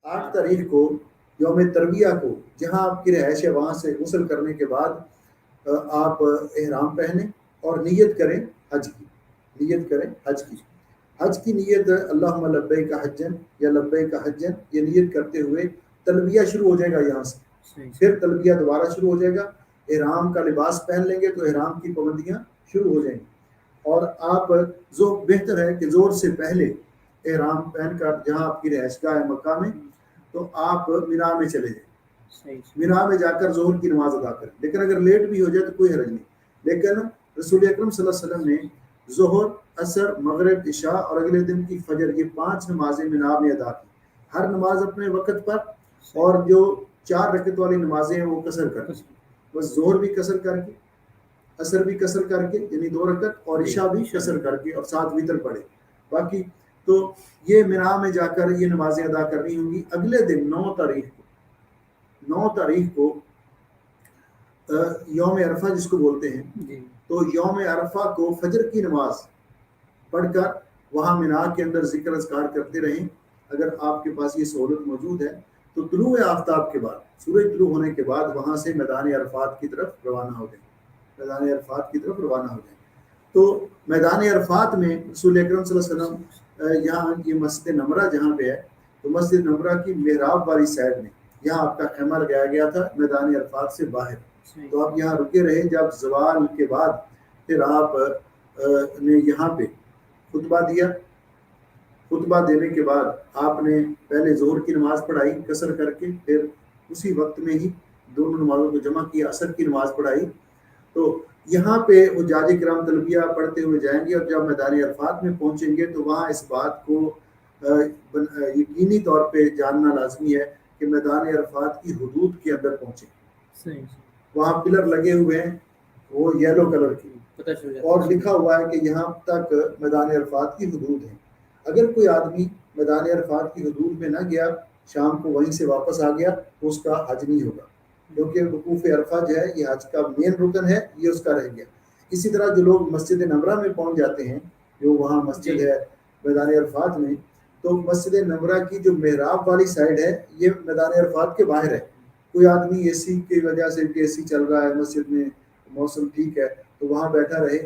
8 تاریخ کو یوم تربیہ کو جہاں آپ کی رہائش ہے وہاں سے غسل کرنے کے بعد آپ احرام پہنیں اور نیت کریں حج کی، نیت کریں حج کی۔ حج کی نیت اللہم لبیک حجن یا لبیک حجن، یہ نیت کرتے ہوئے تلبیہ شروع ہو جائے گا یہاں سے، پھر تلبیہ دوبارہ شروع ہو جائے گا، احرام کا لباس پہن لیں گے تو احرام کی پابندیاں شروع ہو جائیں گی، اور آپ بہتر ہے کہ زور سے پہلے احرام پہن کر جہاں آپ کی رہائش گاہ ہے مکہ میں تو آپ مینا میں چلے جائیں، مینا میں جا کر ظہر کی نماز ادا کریں، لیکن اگر لیٹ بھی ہو جائے تو کوئی حرج نہیں۔ لیکن رسول اکرم صلی اللہ علیہ وسلم نے ظہر، عصر، مغرب، عشاء اور اگلے دن کی فجر، یہ 5 نمازیں مینا میں ادا کی، ہر نماز اپنے وقت پر، اور جو 4 رکعت والی نمازیں ہیں وہ قصر کر کی، بس ظہر بھی قصر کر کے، عصر بھی قصر کر کے یعنی 2 رکعت، اور عشاء بھی قصر کر کے، اور ساتھ وتر پڑھے باقی۔ تو یہ مینا میں جا کر یہ نمازیں ادا کرنی ہوں گی۔ اگلے دن 9 تاریخ کو یوم عرفہ جس کو بولتے ہیں، تو یوم عرفہ کو فجر کی نماز پڑھ کر وہاں مینا کے اندر ذکر اذکار کرتے رہیں۔ اگر آپ کے پاس یہ سہولت موجود ہے تو طلوع آفتاب کے بعد، سورج طلوع ہونے کے بعد وہاں سے میدان عرفات کی طرف روانہ ہو جائیں، میدان عرفات کی طرف روانہ ہو جائیں۔ تو میدان عرفات میں رسول اکرم صلی اللہ علیہ وسلم یہاں یہ مسجد نمرہ جہاں پہ ہے، تو مسجد نمرہ کی محراب والی سائڈ میں یہاں آپ کا خیمہ لگایا گیا تھا میدان عرفات سے باہر، تو آپ یہاں رکے رہے۔ جب زوال کے بعد پھر آپ نے یہاں پہ خطبہ دیا، خطبہ دینے کے بعد آپ نے پہلے ظہر کی نماز پڑھائی قصر کر کے، پھر اسی وقت میں ہی دونوں نمازوں کو جمع کیا، عصر کی نماز پڑھائی۔ تو یہاں پہ حجاج کرام تلبیہ پڑھتے ہوئے جائیں گے، اور جب میدان عرفات میں پہنچیں گے تو وہاں اس بات کو یقینی طور پہ جاننا لازمی ہے کہ میدان عرفات کی حدود کے اندر پہنچیں۔ وہاں پلر لگے ہوئے ہیں وہ یلو کلر کی، اور لکھا ہوا ہے کہ یہاں تک میدان عرفات کی حدود ہے۔ اگر کوئی آدمی میدان عرفات کی حدود میں نہ گیا، شام کو وہیں سے واپس آ گیا، تو اس کا حج نہیں ہوگا، کیونکہ وقوف عرفہ جو ہے یہ حج کا مین رکن ہے، یہ اس کا رہ گیا۔ اسی طرح جو لوگ مسجد نمرہ میں پہنچ جاتے ہیں، جو وہاں مسجد ہے میدان عرفات میں، تو مسجد نمرہ کی جو محراب والی سائڈ ہے یہ میدان عرفات کے باہر ہے۔ کوئی آدمی اے سی کی وجہ سے کہ اے سی چل رہا ہے مسجد میں، موسم ٹھیک ہے تو وہاں بیٹھا رہے،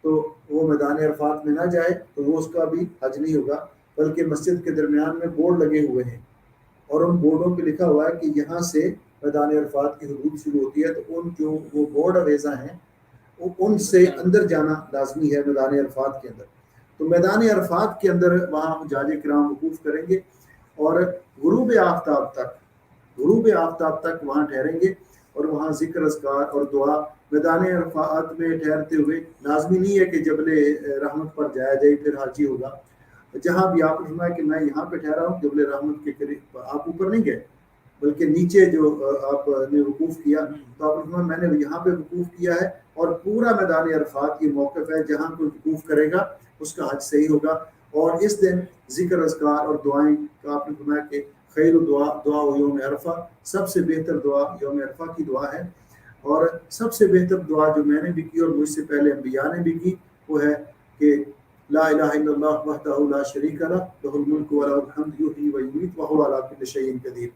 تو وہ میدان عرفات میں نہ جائے تو وہ اس کا بھی حج نہیں ہوگا، بلکہ مسجد کے درمیان میں بورڈ لگے ہوئے ہیں، اور ان بورڈوں پہ لکھا ہوا ہے کہ یہاں سے میدان عرفات کی حدود شروع ہوتی ہے، تو ان جو وہ بورڈ اویزہ ہیں ان سے اندر جانا لازمی ہے میدان عرفات کے اندر۔ تو میدان عرفات کے اندر وہاں حجاج کرام وقوف کریں گے، اور غروب آفتاب تک وہاں ٹھہریں گے، اور وہاں ذکر اذکار اور دعا۔ میدان عرفات میں ٹھہرتے ہوئے لازمی نہیں ہے کہ جبل رحمت پر جایا جائے پھر حاجی ہوگا، جہاں بھی آپ نے فرمایا کہ میں یہاں پہ ٹھہرا ہوں جبل رحمت کے قریب، آپ اوپر نہیں گئے بلکہ نیچے جو آپ نے وقوف کیا، تو آپ نے فرمایا میں نے یہاں پہ وقوف کیا ہے، اور پورا میدان عرفات یہ موقف ہے جہاں کوئی وقوف کرے گا اس کا حج صحیح ہوگا۔ اور اس دن ذکر اذکار اور دعائیں کا آپ نے فرمایا کہ خیر دعا یوم عرفہ، سب سے بہتر دعا یوم عرفہ کی دعا ہے، اور سب سے بہتر دعا جو میں نے بھی کی اور مجھ سے پہلے انبیاء نے بھی کی وہ ہے کہ لا الہ الا اللہ وحدہ لا شریک لہ لہ الملک و لہ الحمد یحیی و یمیت وہو علی کل شیء قدیر۔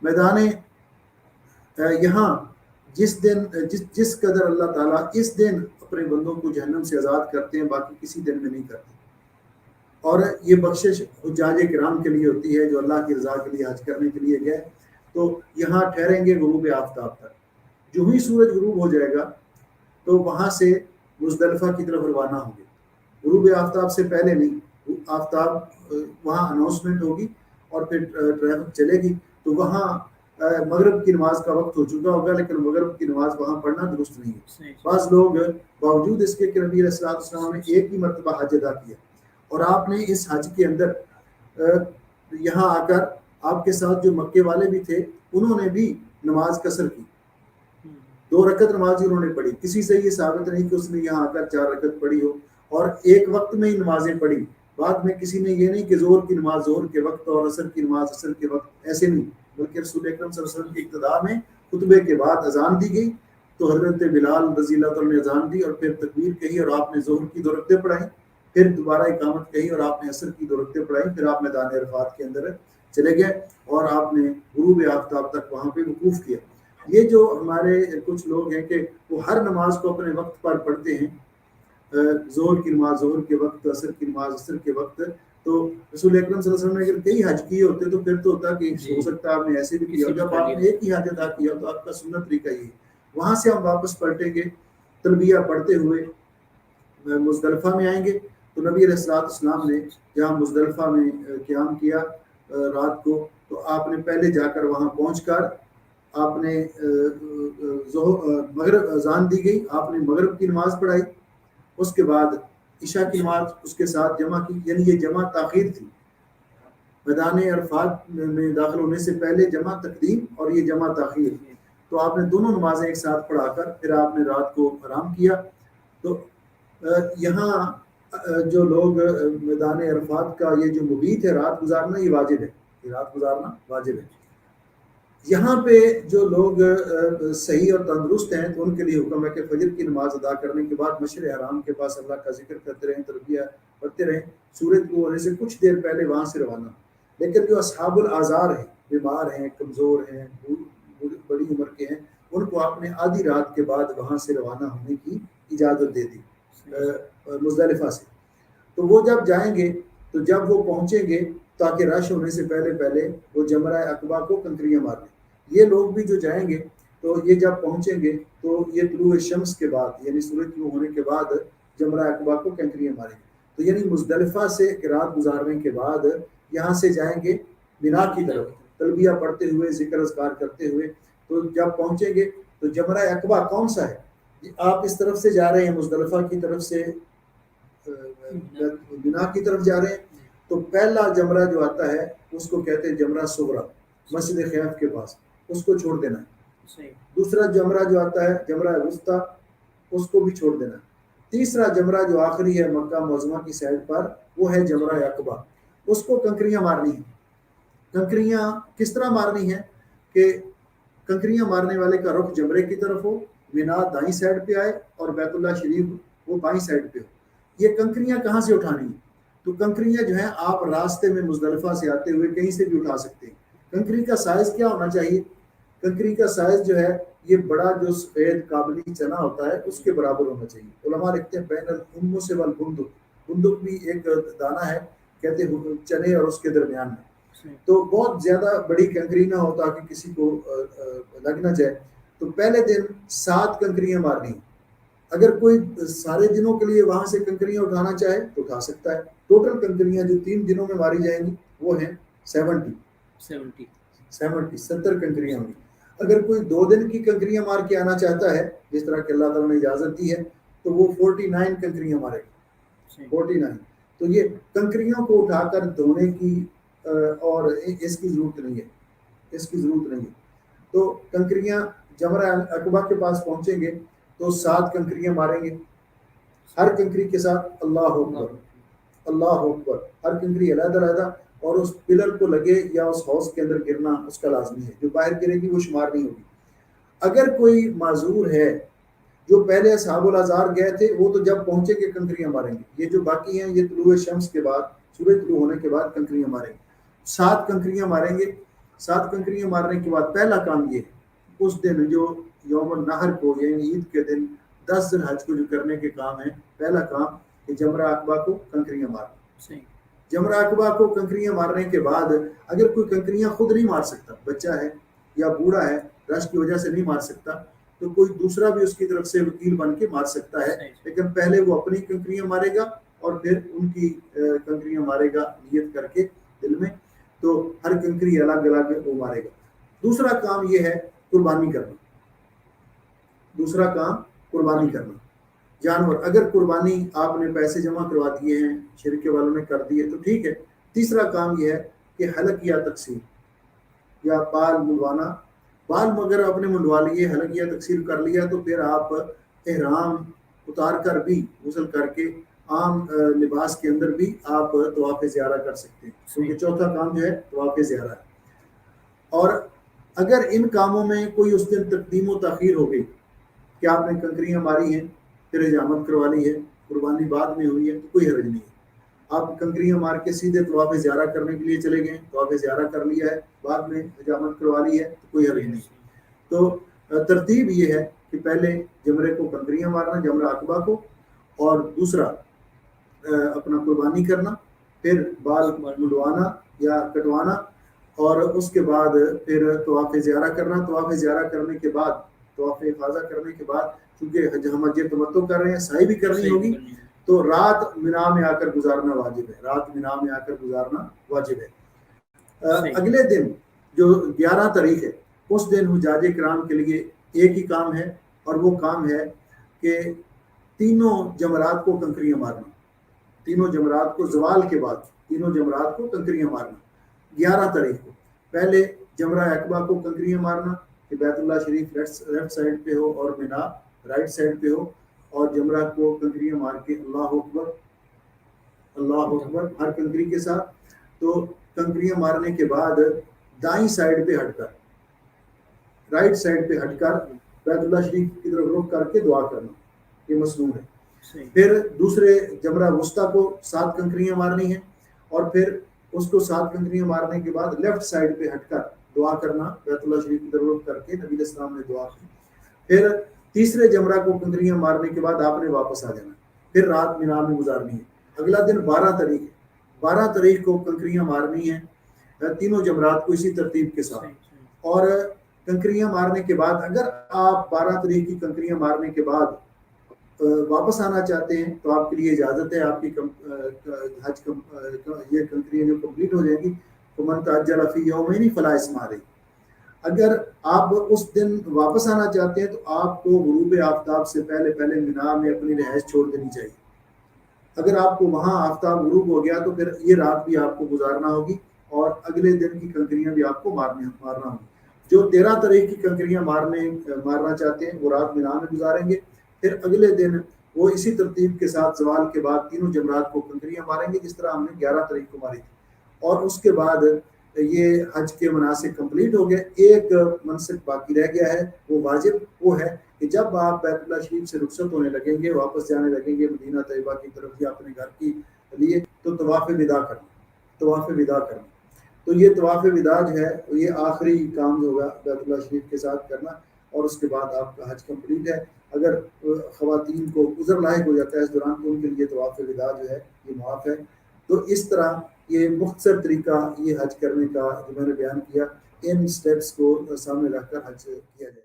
میدان یہاں جس قدر اللہ تعالیٰ اس دن اپنے بندوں کو جہنم سے آزاد کرتے ہیں، باقی کسی دن میں نہیں کرتے، اور یہ بخشش حجاج کرام کے لیے ہوتی ہے جو اللہ کی رضا کے لیے حج کرنے کے لیے گئے۔ تو یہاں ٹھہریں گے غروب آفتاب تک، جو ہی سورج غروب ہو جائے گا تو وہاں سے مزدلفہ کی طرف روانہ ہوں گے، غروب آفتاب سے پہلے نہیں، آفتاب وہاں اناؤنسمنٹ ہوگی اور پھر ٹریفک چلے گی، تو وہاں مغرب کی نماز کا وقت ہو چکا ہوگا، لیکن مغرب کی نماز وہاں پڑھنا درست نہیں ہے۔ بعض لوگ باوجود اس کے کہ نبی علیہ السلام نے ایک ہی مرتبہ حج ادا کیا، اور آپ نے اس حج کے اندر یہاں آ کر آپ کے ساتھ جو مکے والے بھی تھے انہوں نے بھی نماز قصر کی، 2 رکعت نماز انہوں نے پڑھی، کسی سے یہ ثابت نہیں کہ اس نے یہاں آ کر 4 رکعت پڑھی ہو، اور ایک وقت میں ہی نمازیں پڑھی۔ بعد میں کسی نے یہ نہیں کہ ظہر کی نماز ظہر کے وقت اور عصر کی نماز عصر کے وقت، ایسے نہیں، بلکہ رسول اکرم صلی اللہ علیہ وسلم کی ابتدا میں خطبے کے بعد اذان دی گئی، تو حضرت بلال رضی اللہ تعالیٰ نے اذان دی اور پھر تکبیر کہی، اور آپ نے ظہر کی 2 رکعتیں پڑھائیں، پھر دوبارہ اقامت کہی اور آپ نے عصر کی 2 رکعتیں پڑھائیں، پھر آپ میدان عرفات کے اندر چلے گئے اور آپ نے غروب آفتاب تک وہاں پہ وقوف کیا۔ یہ جو ہمارے کچھ لوگ ہیں کہ وہ ہر نماز کو اپنے وقت پر پڑھتے ہیں، ظہر کی نماز ظہر کے وقت، عصر کی نماز عصر کے وقت، تو رسول اکرم صلی اللہ علیہ وسلم نے اگر کئی حج کیے ہوتے تو پھر تو ہوتا کہ ہو سکتا ہے آپ نے ایسے بھی کیا، جب آپ نے ایک ہی حج ادا کیا تو آپ کا سنت طریقہ یہ ہے۔ وہاں سے ہم واپس پلٹیں گے تلبیہ پڑھتے ہوئے مزدلفہ میں آئیں گے، تو نبی علیہ الصلوۃ والسلام نے جہاں مزدلفہ میں قیام کیا رات کو، تو آپ نے پہلے جا کر وہاں پہنچ کر آپ نے مغرب اذان دی گئی، آپ نے مغرب کی نماز پڑھائی، اس کے بعد عشاء کی نماز اس کے ساتھ جمع کی، یعنی یہ جمع تاخیر تھی، میدان عرفات میں داخل ہونے سے پہلے جمع تقدیم اور یہ جمع تاخیر، تو آپ نے دونوں نمازیں ایک ساتھ پڑھا کر پھر آپ نے رات کو آرام کیا۔ تو یہاں جو لوگ میدان عرفات کا یہ جو مبیت ہے رات گزارنا، یہ واجب ہے، یہ رات گزارنا واجب ہے۔ یہاں پہ جو لوگ صحیح اور تندرست ہیں تو ان کے لیے حکم ہے کہ فجر کی نماز ادا کرنے کے بعد مشعر حرام کے پاس اللہ کا ذکر کرتے رہیں، تلبیہ پڑھتے رہیں، سورج کو ہونے سے کچھ دیر پہلے وہاں سے روانہ۔ لیکن جو اصحاب الاعذار ہیں، بیمار ہیں، کمزور ہیں، بڑی عمر کے ہیں، ان کو آپ نے آدھی رات کے بعد وہاں سے روانہ ہونے کی اجازت دے دی مزدلفہ سے۔ تو وہ جب جائیں گے تو جب وہ پہنچیں گے تاکہ رش ہونے سے پہلے پہلے وہ جمرہ عقبہ کو کنکریاں مار لیں۔ یہ لوگ بھی جو جائیں گے تو یہ جب پہنچیں گے تو یہ طلوع شمس کے بعد یعنی سورج طلوع ہونے کے بعد جمرہ عقبہ کو کنکریاں ماریں گے۔ تو یعنی مزدلفہ سے رات گزارنے کے بعد یہاں سے جائیں گے مینا کی طرف تلبیہ پڑھتے ہوئے، ذکر اذکار کرتے ہوئے، تو جب پہنچیں گے تو جمرہ عقبہ کون سا ہے؟ آپ اس طرف سے جا رہے ہیں، مزدلفہ کی طرف سے مینا کی طرف جا رہے ہیں، تو پہلا جمرہ جو آتا ہے اس کو کہتے ہیں جمرہ صغریٰ، مسجد خیف کے پاس، اس کو چھوڑ دینا ہے۔ دوسرا جمرہ جو آتا ہے جمرہ وسطیٰ، اس کو بھی چھوڑ دینا ہے۔ تیسرا جمرہ جو آخری ہے مکہ معظمہ کی سائڈ پر، وہ ہے جمرہ عقبہ، اس کو کنکریاں مارنی ہیں۔ کنکریاں کس طرح مارنی ہیں کہ کنکریاں مارنے والے کا رخ جمرے کی طرف ہو، مینا دائیں سائڈ پہ آئے اور بیت اللہ شریف وہ بائیں سائڈ پہ ہو۔ یہ کنکریاں کہاں سے اٹھانی ہیں؟ تو کنکریاں جو ہیں آپ راستے میں مزدلفہ سے آتے ہوئے کہیں سے بھی اٹھا سکتے ہیں۔ کنکری کا سائز کیا ہونا چاہیے؟ کنکری کا سائز جو ہے یہ بڑا جو سفید کابلی چنا ہوتا ہے اس کے برابر ہونا چاہیے۔ علماء لکھتے ہیں بین الحمص والبندق، بندق بھی ایک دانہ ہے کہتے ہیں چنے اور اس کے درمیان میں، تو بہت زیادہ بڑی کنکری نہ ہو تاکہ کسی کو لگ نہ جائے۔ تو پہلے دن 7 کنکریاں مارنی ہیں۔ اگر کوئی سارے دنوں کے لیے وہاں سے کنکریاں اٹھانا چاہے تو اٹھا سکتا ہے۔ ٹوٹل کنکریاں جو 3 دنوں میں ماری جائیں گی وہ ہیں 70 کنکریاں ہوں گی۔ اگر کوئی 2 دن کی کنکریاں مار کے آنا چاہتا ہے جس طرح کہ اللہ تعالیٰ نے اجازت دی ہے تو وہ 49 کنکریاں مارے گا، 49۔ تو یہ کنکریوں کو اٹھا کر دھونے کی اور اس کی ضرورت نہیں ہے، اس کی ضرورت نہیں ہے۔ تو کنکریاں جمرہ عقبہ کے پاس پہنچیں گے تو 7 کنکریاں ماریں گے، ہر کنکری کے ساتھ اللہ اکبر اللہ اکبر، ہر کنکری علیحدہ علیحدہ، اور اس پلر کو لگے یا اس ہاؤس کے اندر گرنا اس کا لازمی ہے، جو باہر گرے گی وہ شمار نہیں ہوگی۔ اگر کوئی معذور ہے جو پہلے اصحاب الاعذار گئے تھے وہ تو جب پہنچے گے کنکریاں ماریں گے، یہ جو باقی ہیں یہ طلوع شمس کے بعد، سورج طلوع ہونے کے بعد کنکریاں ماریں گے، 7 کنکریاں ماریں گے۔ 7 کنکریاں مارنے کے بعد پہلا کام یہ ہے، اس دن جو یوم النحر کو یعنی عید کے دن 10 ذی الحج کو جو کرنے کے کام ہیں، پہلا کام کہ جمرہ عقبہ کو کنکریاں مارنا۔ جمرہ عقبہ کو کنکریاں مارنے کے بعد اگر کوئی کنکریاں خود نہیں مار سکتا، بچہ ہے یا بوڑھا ہے، رش کی وجہ سے نہیں مار سکتا، تو کوئی دوسرا بھی اس کی طرف سے وکیل بن کے مار سکتا ہے، لیکن پہلے وہ اپنی کنکریاں مارے گا اور پھر ان کی کنکریاں مارے گا نیت کر کے دل میں، تو ہر کنکری الگ الگ وہ مارے گا۔ دوسرا کام یہ ہے قربانی کرنا، دوسرا کام قربانی کرنا جانور۔ اگر قربانی آپ نے پیسے جمع کروا دیے ہیں، شرکے والوں نے کر دیے تو ٹھیک ہے۔ تیسرا کام یہ ہے کہ حلق یا تقسیم یا بال منڈوانا، بال مگر آپ نے منڈوا لیے، حلق یا تقسیم کر لیا، تو پھر آپ احرام اتار کر بھی غسل کر کے عام لباس کے اندر بھی آپ طواف زیارہ کر سکتے ہیں، کیونکہ چوتھا کام جو ہے طواف زیارہ ہے۔ اور اگر ان کاموں میں کوئی اس دن تقدیم و تاخیر ہو گئی کہ آپ نے کنکریاں ماری ہیں، پھر حجامت کروا لی ہے، قربانی بعد میں ہوئی ہے، تو کوئی حرج نہیں ہے۔ آپ کنکریاں مار کے سیدھے طواف زیارہ کرنے کے لیے چلے گئے، طواف زیارہ کر لیا ہے، بعد میں حجامت کروا لی ہے تو کوئی حرج نہیں۔ تو ترتیب یہ ہے کہ پہلے جمرے کو کنکریاں مارنا، جمرہ عقبہ کو، اور دوسرا اپنا قربانی کرنا، پھر بال منڈوانا یا کٹوانا، اور اس کے بعد پھر طواف زیارہ کرنا۔ طواف زیارہ کرنے کے بعد، طواف افاضہ کرنے کے بعد، چونکہ ہم حج تمتع کر رہے ہیں، سعی بھی کرنی ہوگی، تو رات مینا میں آ کر گزارنا واجب ہے، رات مینا میں آ کر گزارنا واجب ہے۔ اگلے دن جو 11 تاریخ ہے، اس دن حجاج کرام کے لیے ایک ہی کام ہے، اور وہ کام ہے کہ تینوں جمرات کو کنکریاں مارنا، تینوں جمرات کو زوال کے بعد تینوں جمرات کو کنکریاں مارنا۔ 11 تاریخ کو پہلے جمرہ عقبہ کو کنکریاں مارنا کہ بیت اللہ شریف لیفٹ سائڈ پہ ہو اور مینا رائٹ سائڈ پہ ہو، اور جمرہ کو کنکریاں مار کے اللہ اکبر اللہ اکبر ہر کنکری کے ساتھ۔ تو کنکریاں مارنے کے بعد دائیں سائڈ پہ ہٹ کر، رائٹ سائڈ پہ ہٹ کر بیت اللہ شریف کی طرف رخ کر کے دعا کرنا، یہ مسنون ہے۔ پھر دوسرے جمرہ وسطیٰ کو 7 کنکریاں مارنی ہیں، اور پھر اس کو 7 کنکریاں مارنے کے بعد لیفٹ سائڈ پہ ہٹ کر دعا کرنا، بیت اللہ شریف کی طرف رخ کر کے نبی علیہ السلام نے دعا کی۔ پھر تیسرے جمرہ کو کنکریاں مارنے کے بعد آپ نے واپس آ جانا، پھر رات مینا میں گزارنی ہے۔ اگلا دن 12 تاریخ ہے، 12 تاریخ کو کنکریاں مارنی ہیں تینوں جمرات کو اسی ترتیب کے ساتھ، اور کنکریاں مارنے کے بعد اگر آپ 12 تاریخ کی کنکریاں مارنے کے بعد واپس آنا چاہتے ہیں تو آپ کے لیے اجازت ہے، آپ کی حج یہ کنکریاں جو کمپلیٹ ہو جائیں گی، فمن تعجل فی یومین فلا اثم علیہ۔ اگر آپ اس دن واپس آنا چاہتے ہیں تو آپ کو غروب آفتاب سے پہلے پہلے مینا میں اپنی رہائش چھوڑ دینی چاہیے۔ اگر آپ کو وہاں آفتاب غروب ہو گیا تو پھر یہ رات بھی آپ کو گزارنا ہوگی، اور اگلے دن کی کنکریاں بھی آپ کو مارنا ہوگی۔ جو 13 تاریخ کی کنکریاں مارنا چاہتے ہیں وہ رات مینا میں گزاریں گے، پھر اگلے دن وہ اسی ترتیب کے ساتھ زوال کے بعد تینوں جمرات کو کنکریاں ماریں گے جس طرح ہم نے 11 تاریخ کو ماری تھی، اور اس کے بعد یہ حج کے مناسک کمپلیٹ ہو گئے۔ ایک منسک باقی رہ گیا ہے، وہ واجب، وہ ہے کہ جب آپ بیت اللہ شریف سے رخصت ہونے لگیں گے، واپس جانے لگیں گے مدینہ طیبہ کی طرف یا اپنے گھر کے لیے، تو طواف وداع کرنا، طواف وداع کرنا۔ تو یہ طواف وداع جو ہے یہ آخری کام ہوگا بیت اللہ شریف کے ساتھ کرنا، اور اس کے بعد آپ کا حج کمپلیٹ ہے۔ اگر خواتین کو عذر لاحق ہو جاتا ہے اس دوران تو ان کے لیے طواف وداع جو ہے یہ معاف ہے۔ تو اس طرح یہ مختصر طریقہ یہ حج کرنے کا جو میں نے بیان کیا، ان سٹیپس کو سامنے رکھ کر حج کیا جائے۔